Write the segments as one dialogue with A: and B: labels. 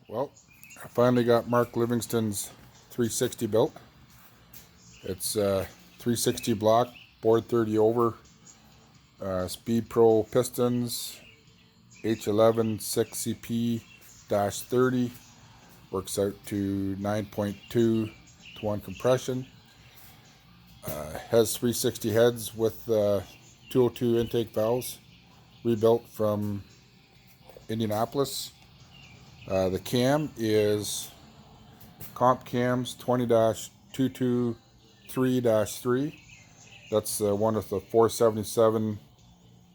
A: Well, I finally got Mark Livingston's 360 built. It's 360 block, board 30 over, speed Pro Pistons, H11 6CP-30, works out to 9.2 to 1 compression. Has 360 heads with 202 intake valves, rebuilt from Indianapolis. The cam is Comp Cams 20-223-3. That's one with the 477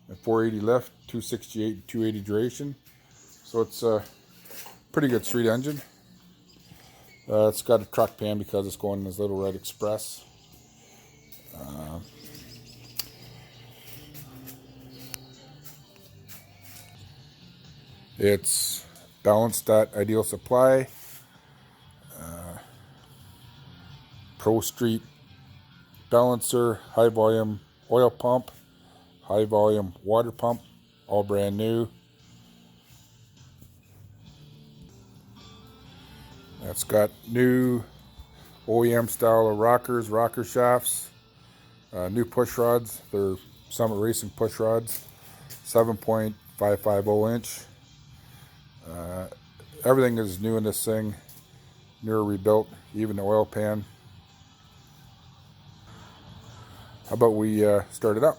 A: and 480 lift, 268 and 280 duration. So it's a pretty good street engine. It's got a truck pan because it's going in this Little Red Express. It's balanced at Ideal Supply, Pro Street balancer, high volume oil pump, high volume water pump, all brand new. It's got new OEM style of rocker shafts, new push rods. They're Summit Racing push rods, 7.550 inch. Everything is new in this thing, newer rebuilt, even the oil pan. How about we start it up?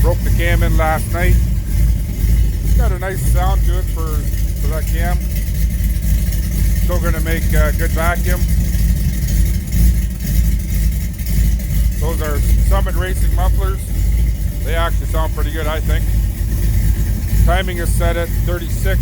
A: Broke the cam in last night. It's got a nice sound to it for that cam. Still going to make a good vacuum. Those are Summit Racing mufflers. They actually sound pretty good, I think. Timing is set at 36.